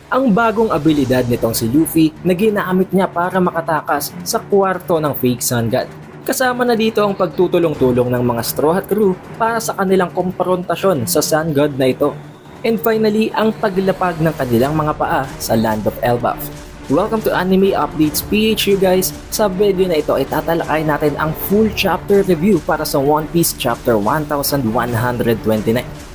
ang bagong abilidad nitong si Luffy na ginamit niya para makatakas sa kwarto ng fake Sun God. Kasama na dito ang pagtutulong-tulong ng mga Straw Hat Crew para sa kanilang komprontasyon sa Sun God na ito. And finally, ang paglapag ng kanilang mga paa sa Land of Elbaf. Welcome to Anime Updates PH guys! Sa video na ito ay tatalakay natin ang full chapter review para sa One Piece Chapter 1129.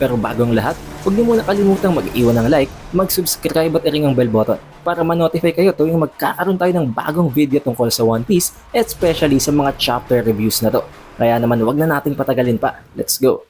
Pero bagong lahat, huwag niyo muna kalimutang mag-iwan ng like, mag-subscribe at i-ring ang bell button para ma-notify kayo tuwing magkakaroon tayo ng bagong video tungkol sa One Piece, especially sa mga chapter reviews na to. Kaya naman huwag na nating patagalin pa. Let's go!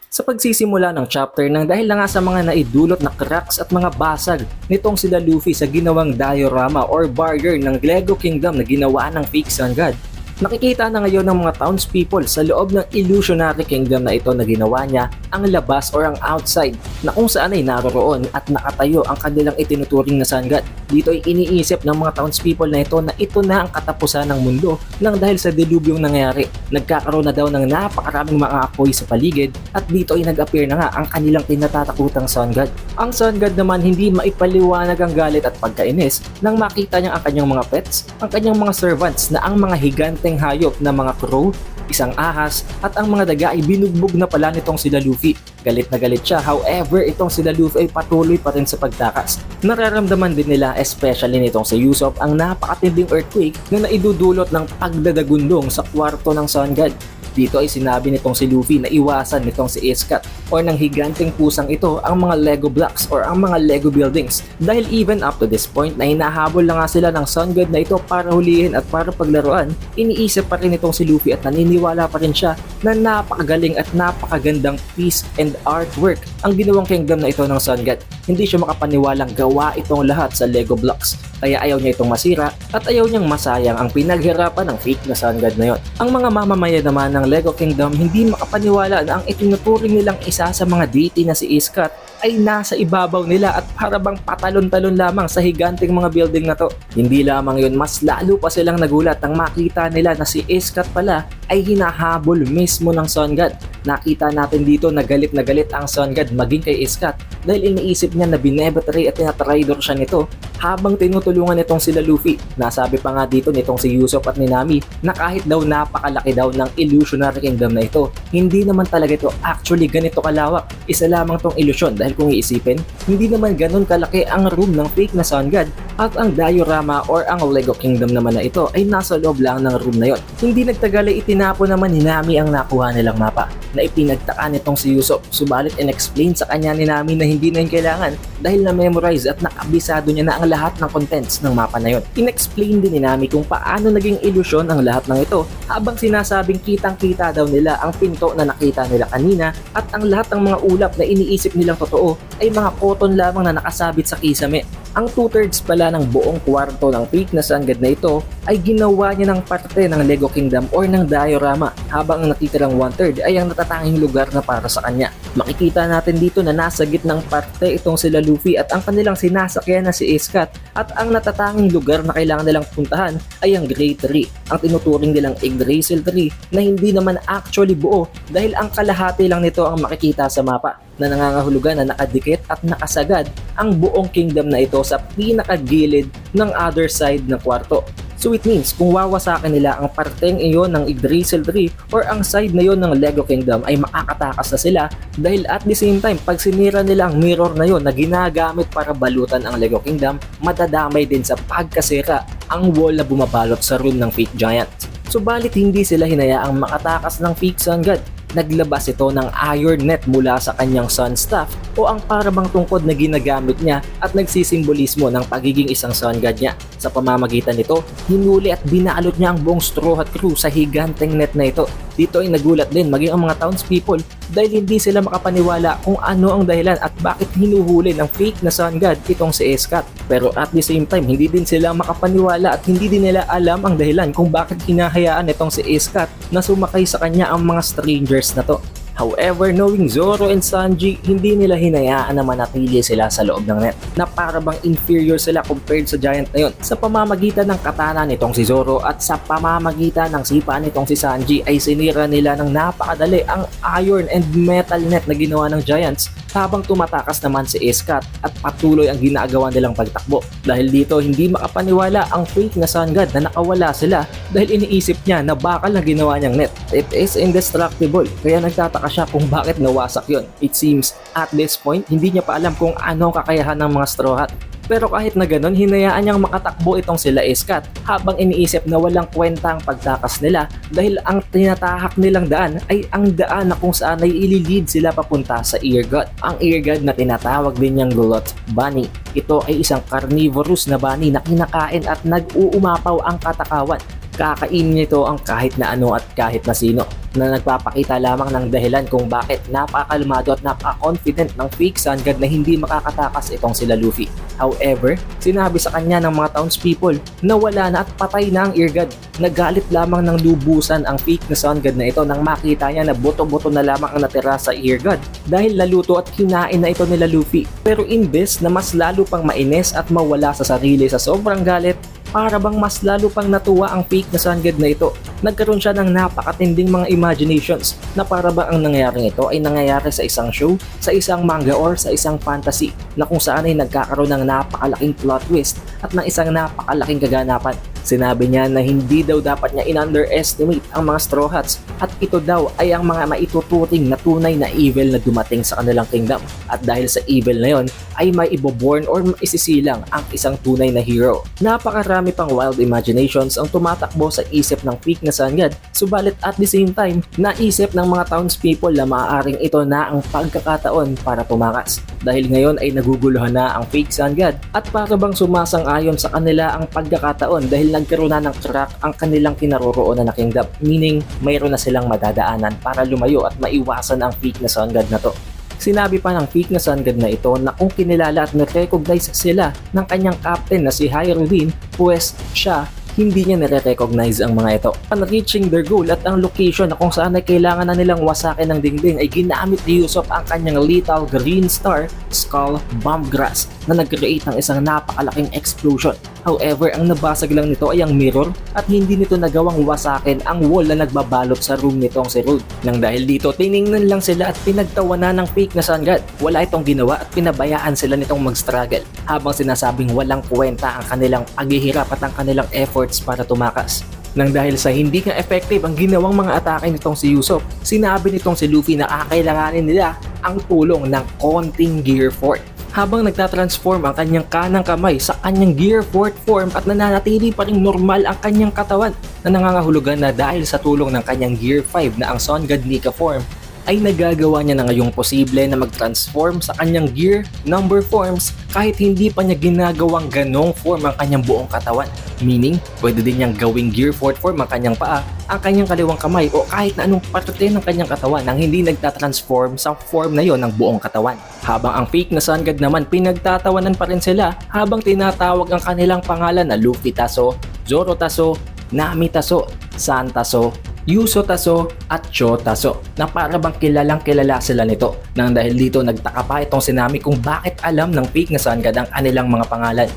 Sa pagsisimula ng chapter nang dahil na nga sa mga naidulot na cracks at mga basag nitong sila Luffy sa ginawang diorama or barrier ng Lego Kingdom na ginawa ng fake Sun God, nakikita na ngayon ng mga townspeople sa loob ng illusionary kingdom na ito na ginawa niya ang labas or ang outside na kung saan ay naroroon at nakatayo ang kanilang itinuturing na Sun God. Dito ay iniisip ng mga townspeople na ito na ang katapusan ng mundo nang dahil sa delubyong nangyari. Nagkakaroon na daw ng napakaraming mga apoy sa paligid at dito ay nag-appear na nga ang kanilang tinatatakutang Sun God. Ang Sun God naman hindi maipaliwanag ang galit at pagkainis nang makita niya ang kanyang mga pets, ang kanyang mga servants na ang mga higanteng hayop na mga crow, isang ahas at ang mga daga ay binugbog na pala nitong sila Luffy. Galit na galit siya, however itong sila Luffy ay patuloy pa rin sa pagtakas. Nararamdaman din nila, especially nitong si Usopp, ang napakatinding earthquake na naidudulot ng pagdadagundong sa kwarto ng Sun God. Dito ay sinabi nitong si Luffy na iwasan nitong si Iskat or ng higanteng pusang ito ang mga Lego blocks or ang mga Lego buildings dahil even up to this point na hinahabol na nga sila ng Sun God na ito para hulihin at para paglaruan, iniisip pa rin itong si Luffy at naniniwala pa rin siya na napakagaling at napakagandang piece and artwork ang ginawang kingdom na ito ng Sun God. Hindi siya makapaniwalang gawa itong lahat sa Lego blocks. Kaya ayaw niya itong masira at ayaw niyang masayang ang pinaghirapan ng fake na Sun God na yon. Ang mga mamamayan naman ng Lego Kingdom hindi makapaniwala na ang itinuturing nilang isa sa mga deity na si Iskat ay nasa ibabaw nila at parabang patalon-talon lamang sa higanting mga building na to. Hindi lamang yun, mas lalo pa silang nagulat nang makita nila na si Iskat pala ay hinahabol mismo ng Sun God. Nakita natin dito na galit ang Sun God maging kay Iskat dahil iniisip niya na binebetray at tinatraidor siya nito habang tinutulungan itong sila Luffy. Nasabi pa nga dito nitong si Usopp at ni Nami na kahit daw napakalaki daw ng illusionary kingdom na ito, hindi naman talaga ito actually ganito kalawak. Isa lamang tong ilusyon dahil kung iisipin, hindi naman ganun kalaki ang room ng fake na Sun God at ang diorama or ang Lego Kingdom naman na ito ay nasa loob lang ng room na yon. Hindi nagtagal ay itinapo naman ni Nami ang nakuha nilang mapa na ipinagtaka nitong si Usopp, subalit in-explain sa kanya ni Nami na hindi na yun kailangan dahil na-memorize at nakabisado niya na ang lahat ng contents ng mapa na yon. In-explain din ni Nami kung paano naging ilusyon ang lahat ng ito habang sinasabing kitang-kita daw nila ang pinto na nakita nila kanina at ang lahat ng mga ulap na iniisip nilang totoo ay mga cotton lamang na nakasabit sa kisame. Ang 2/3 pala ng buong kwarto ng fake na Sun God na ito ay ginawa niya ng parte ng Lego Kingdom or ng diorama habang ang natitirang 1/3 ay ang natatanging lugar na para sa kanya. Makikita natin dito na nasa gitnang parte itong sila Luffy at ang kanilang sinasakyan na si Iskat at ang natatanging lugar na kailangan nilang puntahan ay ang Great Tree, ang tinuturing nilang Yggdrasil Tree na hindi naman actually buo dahil ang kalahati lang nito ang makikita sa mapa na nangangahulugan na nakadikit at nakasagad ang buong kingdom na ito sa pinakagilid ng other side ng kwarto. So it means kung wawasakin nila ang parteng iyon ng Yggdrasil Tree or ang side na yon ng Lego Kingdom ay makakatakas na sila dahil at the same time pag sinira nila ang mirror na yon na ginagamit para balutan ang Lego Kingdom, madadamay din sa pagkasira ang wall na bumabalot sa room ng fake giant. Subalit hindi sila hinayaang makatakas ng fake Sun God. Naglabas ito ng iron net mula sa kanyang sun staff o ang parabang tungkod na ginagamit niya at nagsisimbolismo ng pagiging isang Sun God niya. Sa pamamagitan nito, hinuli at binalot niya ang buong Straw Hat Crew sa higanteng net na ito. Dito ay nagulat din maging ang mga townspeople dahil hindi sila makapaniwala kung ano ang dahilan at bakit hinuhuli ng fake na Sun God itong si Iskat. Pero at the same time, hindi din sila makapaniwala at hindi din nila alam ang dahilan kung bakit hinahayaan itong si Iskat na sumakay sa kanya ang mga strangers na to. However, knowing Zoro and Sanji, hindi nila hinayaan na manatili sila sa loob ng net na parabang inferior sila compared sa giant na yon. Sa pamamagitan ng katana nitong si Zoro at sa pamamagitan ng sipa nitong si Sanji ay sinira nila ng napakadali ang iron and metal net na ginawa ng giants habang tumatakas naman si Iskat at patuloy ang ginagawa nilang pagtakbo. Dahil dito hindi makapaniwala ang fake na Sun God na nakawala sila dahil iniisip niya na bakal na ginawa niyang net. It is indestructible kaya nagtataka siya kung bakit nawasak yon. It seems at this point hindi niya pa alam kung ano ang kakayahan ng mga Straw Hat. Pero kahit na ganun, hinayaan niyang makatakbo itong sila Iskat habang iniisip na walang kwenta ang pagtakas nila dahil ang tinatahak nilang daan ay ang daan na kung saan ay ililid sila papunta sa Ear God. Ang Ear God na tinatawag din niyang Gluttony Bunny. Ito ay isang carnivorous na bunny na kinakain at nag-uumapaw ang katakawan. Kakainin nito ang kahit na ano at kahit na sino na nagpapakita lamang ng dahilan kung bakit napakakalmado at napaka-confident ng fake Sun God na hindi makakatakas itong sila Luffy. However, sinabi sa kanya ng mga townspeople na wala na at patay na ang Ear God. Nagalit lamang ng lubusan ang fake na Sun God na ito nang makita niya na boto-boto na lamang ang natira sa Ear God dahil laluto at kinain na ito nila Luffy. Pero imbes na mas lalo pang mainis at mawala sa sarili sa sobrang galit, para bang mas lalo pang natuwa ang fake na Sun God na ito. Nagkaroon siya ng napakatinding mga imaginations na para bang ang nangyaring ito ay nangyayari sa isang show, sa isang manga or sa isang fantasy na kung saan ay nagkakaroon ng napakalaking plot twist at ng isang napakalaking kaganapan. Sinabi niya na hindi daw dapat niya in-underestimate ang mga Straw Hats at ito daw ay ang mga maituturing na tunay na evil na dumating sa kanilang kingdom. At dahil sa evil na yon ay may iboborn or isisilang ang isang tunay na hero. Napakarami pang wild imaginations ang tumatakbo sa isip ng fake na Sun God, subalit at the same time, naisip ng mga townspeople na maaaring ito na ang pagkakataon para tumakas. Dahil ngayon ay naguguluhan na ang fake Sun God at para bang sumasang-ayon sa kanila ang pagkakataon dahil nagkaroon na ng crack ang kanilang kinaroroonan na kingdom, meaning mayroon na silang madadaanan para lumayo at maiwasan ang fake na Sun God na to. Sinabi pa ng fake na Sun God na ito na kung kinilala at na-recognize sila ng kanyang captain na si Hyrule, pues siya hindi niya nare-recognize ang mga ito. Upon reaching their goal at ang location na kung saan ay kailangan na nilang wasakin ng dingding ay ginamit ni Usopp ang kanyang lethal green star skull bomb grass na nag-create ng isang napakalaking explosion. However, ang nabasag lang nito ay ang mirror at hindi nito nagawang wasakin ang wall na nagbabalot sa room nitong si Rude. Nang dahil dito, tiningnan lang sila at pinagtawanan ng fake na Sun God. Wala itong ginawa at pinabayaan sila nitong mag-struggle habang sinasabing walang kwenta ang kanilang paghihirap at ang kanilang efforts para tumakas. Nang dahil sa hindi nga effective ang ginawang mga atake nitong si Usopp, sinabi nitong si Luffy na kakailanganin nila ang tulong ng konting Gear Fort. Habang nagtatransform ang kanyang kanang kamay sa kanyang Gear Fort form at nananatili pa ring normal ang kanyang katawan na nangangahulugan na dahil sa tulong ng kanyang Gear 5 na ang Sun God Nika form ay nagagawa niya na ngayong posible na mag-transform sa kanyang gear number forms kahit hindi pa niya ginagawang ganong form ang kanyang buong katawan. Meaning, pwede din niyang gawing gear 4 form ang kanyang paa, ang kanyang kaliwang kamay o kahit na anong parte ng kanyang katawan nang hindi nagtatransform sa form na yon ng buong katawan. Habang ang fake na Sun God naman pinagtatawanan pa rin sila habang tinatawag ang kanilang pangalan na Luffy Taso, Zoro Taso, Nami Taso, San Taso, Yuso Taso at Cho Taso na para bang kilalang kilala sila nito. Nang dahil dito nagtaka pa itong si Nami kung bakit alam ng fake na Sun God ang kanilang mga pangalan.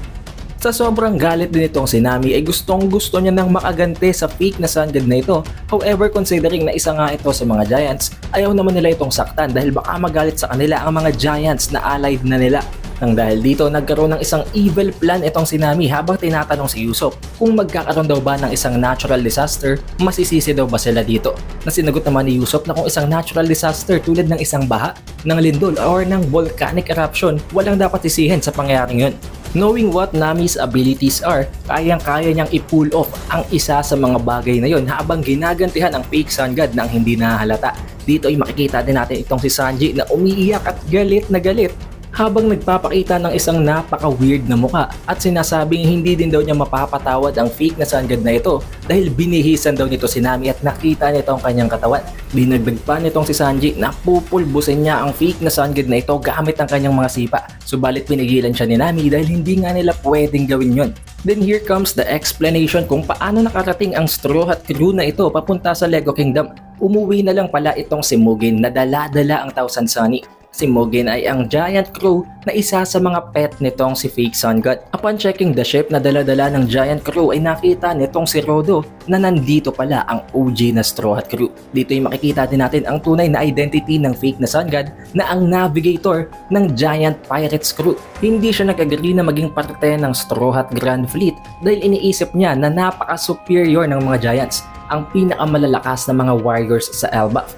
Sa sobrang galit din itong si Nami ay gustong gusto niya nang makagante sa fake na Sun God na ito. However, considering na isa nga ito sa mga Giants, ayaw naman nila itong saktan dahil baka magalit sa kanila ang mga Giants na allied na nila. Nang dahil dito nagkaroon ng isang evil plan itong si Nami habang tinatanong si Usopp kung magkakaroon daw ba ng isang natural disaster, masisisi daw ba sila dito. Na sinagot naman ni Usopp na kung isang natural disaster tulad ng isang baha, ng lindol or ng volcanic eruption, walang dapat sisihin sa pangyayaring yun. Knowing what Nami's abilities are, kayang-kaya niyang i-pull off ang isa sa mga bagay na yon habang ginagantihan ang fake Sun God nang hindi nahalata. Dito ay makikita din natin itong si Sanji na umiiyak at galit na galit habang nagpapakita ng isang napaka-weird na muka at sinasabing hindi din daw niya mapapatawad ang fake na Sun God na ito dahil binihisan daw nito si Nami at nakita nito ang kanyang katawan. Dinagdag pa nitong si Sanji na pupulbusin niya ang fake na Sun God na ito gamit ang kanyang mga sipa. Subalit pinigilan siya ni Nami dahil hindi nga nila pwedeng gawin yon. Then here comes the explanation kung paano nakarating ang Straw Hat crew na ito papunta sa Lego Kingdom. Umuwi na lang pala itong si Mugen na dala-dala ang Thousand Sunny. Si Mugen ay ang giant crew na isa sa mga pet nitong si Fake Sun God. Upon checking the ship na dala-dala ng giant crew ay nakita nitong si Rodo na nandito pala ang OG na Straw Hat crew. Dito ay makikita din natin ang tunay na identity ng Fake na Sun God na ang navigator ng giant pirates crew. Hindi siya nag-agree na maging parte ng Straw Hat Grand Fleet dahil iniisip niya na napaka-superior ng mga giants, ang pinakamalalakas na mga warriors sa Elbaf.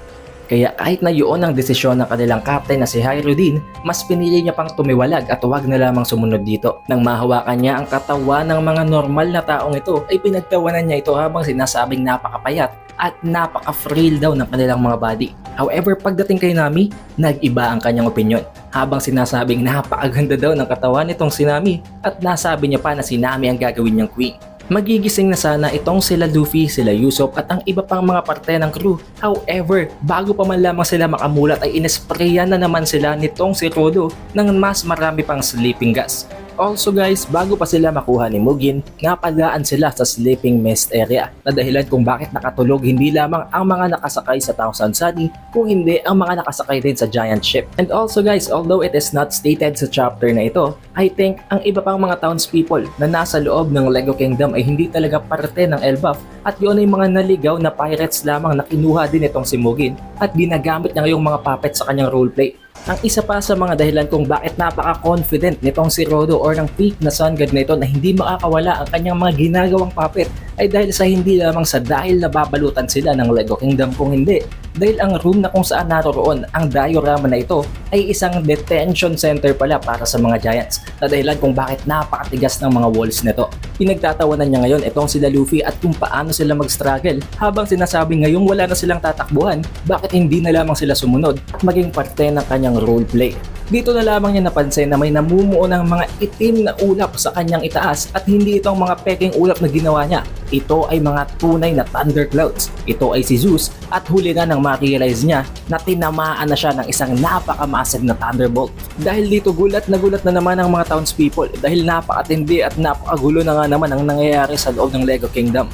Kaya kahit na yun ang desisyon ng kanilang captain na si Hyrodin, mas pinili niya pang tumiwalag at huwag na lamang sumunod dito. Nang mahawakan niya ang katawan ng mga normal na taong ito, ay pinagtawanan niya ito habang sinasabing napakapayat at napaka-frail daw ng kanilang mga body. However, pagdating kay Nami, nag-iba ang kanyang opinyon. Habang sinasabing napakaganda daw ng katawan nitong si Nami at nasabi niya pa na si Nami ang gagawin niyang queen. Magigising na sana itong sila Luffy, sila Usopp at ang iba pang mga parte ng crew. However, bago pa man lamang sila makamulat ay inesprayan na naman sila nitong si Rodo ng mas marami pang sleeping gas. Also guys, bago pa sila makuha ni Mugen, napadaan sila sa sleeping mist area na dahilan kung bakit nakatulog hindi lamang ang mga nakasakay sa Thousand Sunny, kung hindi ang mga nakasakay din sa giant ship. And also guys, although it is not stated sa chapter na ito, I think ang iba pang mga townspeople na nasa loob ng Lego Kingdom ay hindi talaga parte ng Elbaf at yun ay mga naligaw na pirates lamang na kinuha din itong si Mugen at ginagamit niya ngayong mga puppets sa kanyang roleplay. Ang isa pa sa mga dahilan kung bakit napaka-confident nitong si Rodo or ng Fake na Sun God na ito na hindi makakawala ang kanyang mga ginagawang puppet ay dahil sa hindi lamang sa dahil nababalutan sila ng Lego Kingdom, kung hindi dahil ang room na kung saan naroroon ang diorama na ito ay isang detention center pala para sa mga giants na dahilan kung bakit napakatigas ng mga walls nito. Pinagtatawanan niya ngayon itong sila Luffy at kung paano sila mag-struggle habang sinasabi ngayong wala na silang tatakbuhan, bakit hindi na lamang sila sumunod at maging parte ng kanyang roleplay. Dito na lamang niya napansin na may namumuo ng mga itim na ulap sa kanyang itaas at hindi itong mga peking ulap na ginawa niya. Ito ay mga tunay na thunderclouds. Ito ay si Zeus at huli na nang ma-realize niya na tinamaan na siya ng isang napaka-massive na thunderbolt. Dahil dito gulat na naman ang mga townspeople dahil napakatindi at napakagulo na nga naman ang nangyayari sa loob ng Lego Kingdom.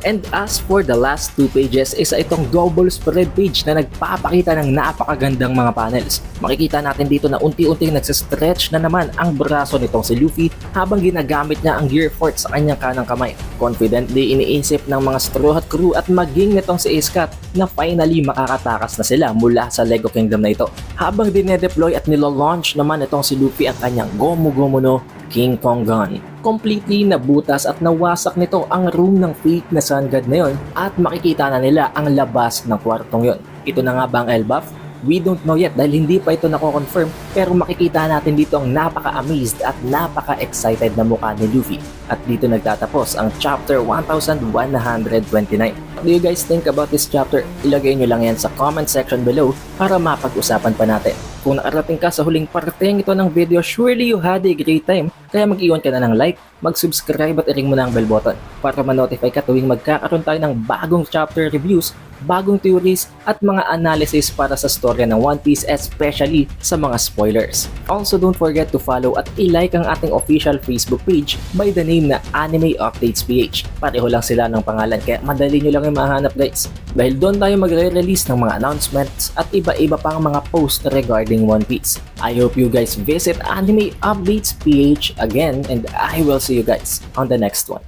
And as for the last 2 pages, isa itong double spread page na nagpapakita ng napakagandang mga panels. Makikita natin dito na unti-unting nagsistretch na naman ang braso nitong si Luffy habang ginagamit niya ang gear fort sa kanyang kanang kamay. Confidently iniisip ng mga Straw Hat crew at maging nitong si Ace Cat na finally makakatakas na sila mula sa Lego Kingdom na ito. Habang dinedeploy at nilo-launch naman itong si Luffy ang kanyang Gomu Gomu no King Kong Gun. Completely nabutas at nawasak nito ang room ng Fake na Sun God na yon at makikita na nila ang labas ng kwartong yon. Ito na nga ba ang Elbaf? We don't know yet dahil hindi pa ito nako-confirm, pero makikita natin dito ang napaka-amazed at napaka-excited na mukha ni Luffy. At dito nagtatapos ang chapter 1129. What do you guys think about this chapter? Ilagay nyo lang yan sa comment section below para mapag-usapan pa natin. Kung nakarating ka sa huling parteng ito ng video, surely you had a great time. Kaya mag-iwan ka na ng like, mag-subscribe at i-ring mo na ang bell button para ma-notify ka tuwing magkakaroon tayo ng bagong chapter reviews, bagong theories at mga analysis para sa storya ng One Piece, especially sa mga spoilers. Also, don't forget to follow at i-like ang ating official Facebook page by the name na Anime Updates PH. Pareho lang sila ng pangalan kaya madali nyo lang yung mahanap guys. Dahil doon tayo magre-release ng mga announcements at iba-iba pang mga posts regarding One Piece. I hope you guys visit Anime Updates PH again and I will see you guys on the next one.